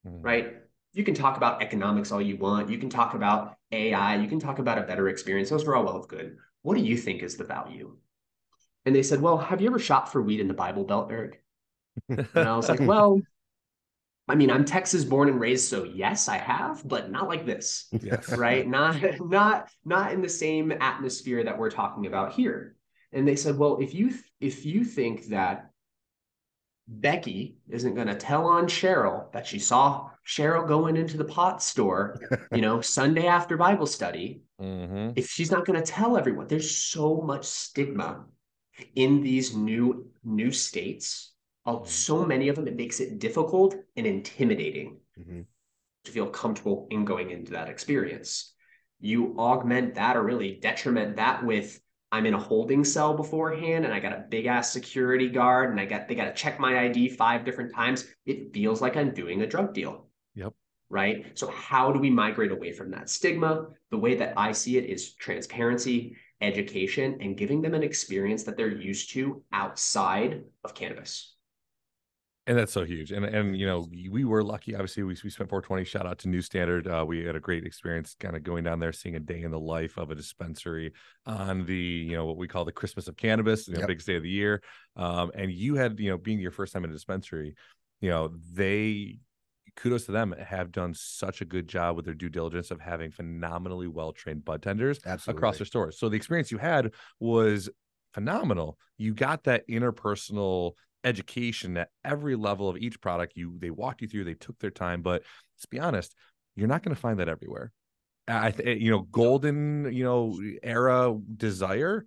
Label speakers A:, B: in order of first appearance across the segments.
A: right? You can talk about economics all you want. You can talk about AI. You can talk about a better experience. Those are all well and good. What do you think is the value? And they said, well, have you ever shopped for weed in the Bible Belt, Eric? And I was like, well, I mean, I'm Texas born and raised, so yes, I have, but not like this,
B: Yes.
A: right? Not in the same atmosphere that we're talking about here. And they said, well, if you think that Becky isn't going to tell on Cheryl that she saw Cheryl going into the pot store, Sunday after Bible study,
B: Mm-hmm.
A: if she's not going to tell everyone, there's so much stigma in these new states. So many of them, it makes it difficult and intimidating
B: Mm-hmm.
A: to feel comfortable in going into that experience. You augment that or really detriment that with I'm in a holding cell beforehand and I got a big ass security guard and they got to check my ID 5 different times. It feels like I'm doing a drug deal.
B: Yep.
A: Right. So, how do we migrate away from that stigma? The way that I see it is transparency, education, and giving them an experience that they're used to outside of cannabis.
B: And that's so huge. And we were lucky. Obviously, we spent 420. Shout out to New Standard. We had a great experience kind of going down there, seeing a day in the life of a dispensary on the, what we call the Christmas of cannabis,
C: Yep.
B: biggest day of the year. And you had, being your first time in a dispensary, they, kudos to them, have done such a good job with their due diligence of having phenomenally well-trained bud tenders across their stores. So the experience you had was phenomenal. You got that interpersonal education at every level of each product. They walked you through, they took their time, but let's be honest, you're not going to find that everywhere. Golden, era desire,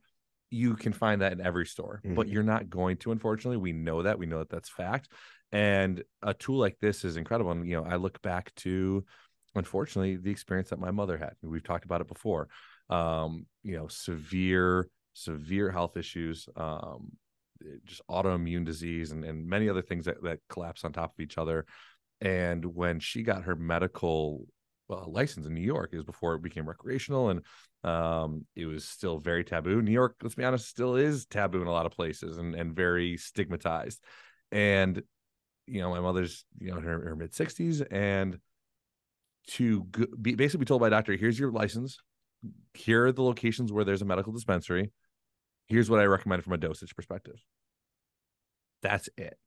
B: you can find that in every store, but you're not going to, unfortunately. We know that that's fact. And a tool like this is incredible. And, I look back to, unfortunately, the experience that my mother had. We've talked about it before. Severe health issues, just autoimmune disease and many other things that collapse on top of each other. And when she got her medical license in New York, it was before it became recreational, and it was still very taboo. New York, let's be honest, still is taboo in a lot of places and very stigmatized. And my mother's in her mid 60s, and to basically be told by a doctor, here's your license, here are the locations where there's a medical dispensary, here's what I recommend from a dosage perspective. That's it.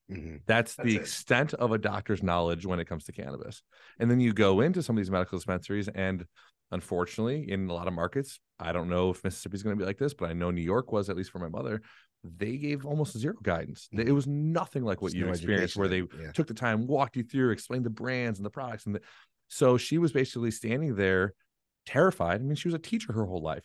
B: That's the extent of a doctor's knowledge when it comes to cannabis. And then you go into some of these medical dispensaries, and unfortunately, in a lot of markets, I don't know if Mississippi's going to be like this, but I know New York was, at least for my mother. They gave almost zero guidance. It was nothing like what you experienced, where they took the time, walked you through, explained the brands and the products. So she was basically standing there terrified. I mean, she was a teacher her whole life.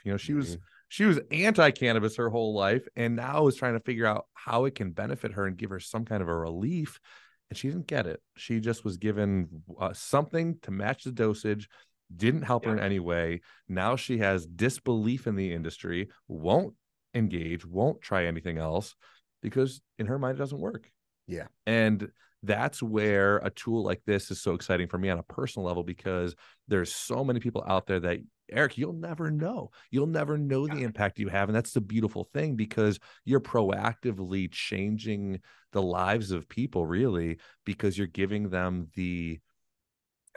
B: She was anti-cannabis her whole life, and now is trying to figure out how it can benefit her and give her some kind of a relief. And she didn't get it. She just was given something to match the dosage, didn't help her in any way. Now she has disbelief in the industry, won't engage, won't try anything else, because in her mind it doesn't work.
C: Yeah.
B: And that's where a tool like this is so exciting for me on a personal level, because there's so many people out there that, Eric, you'll never know the impact you have. And that's the beautiful thing, because you're proactively changing the lives of people, really, because you're giving them the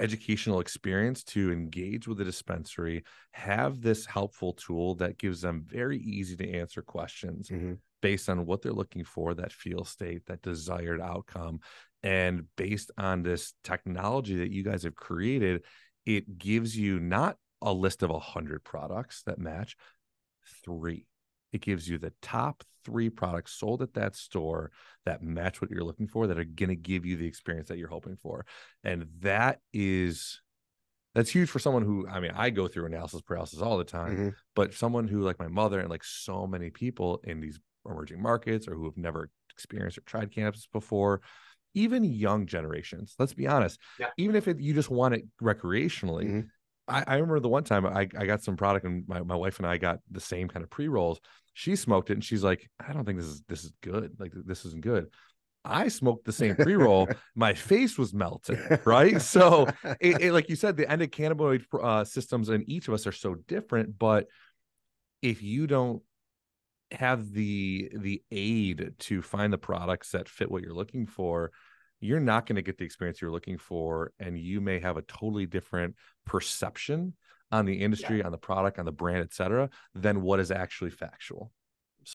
B: educational experience to engage with the dispensary, have this helpful tool that gives them very easy to answer questions based on what they're looking for, that feel state, that desired outcome. And based on this technology that you guys have created, it gives you not a list of 100 products that match, 3. It gives you the top 3 products sold at that store that match what you're looking for, that are going to give you the experience that you're hoping for. And that's huge for someone who, I mean, I go through analysis paralysis all the time, but someone who, like my mother and like so many people in these emerging markets, or who have never experienced or tried cannabis before, even young generations, let's be honest, even if you just want it recreationally. I remember the one time I got some product, and my wife and I got the same kind of pre-rolls. She smoked it and she's like, I don't think this is good. Like, this isn't good. I smoked the same pre-roll. My face was melting, right? So like you said, the endocannabinoid systems in each of us are so different, but if you don't have the aid to find the products that fit what you're looking for, you're not going to get the experience you're looking for. And you may have a totally different perception on the industry, on the product, on the brand, et cetera, than what is actually factual.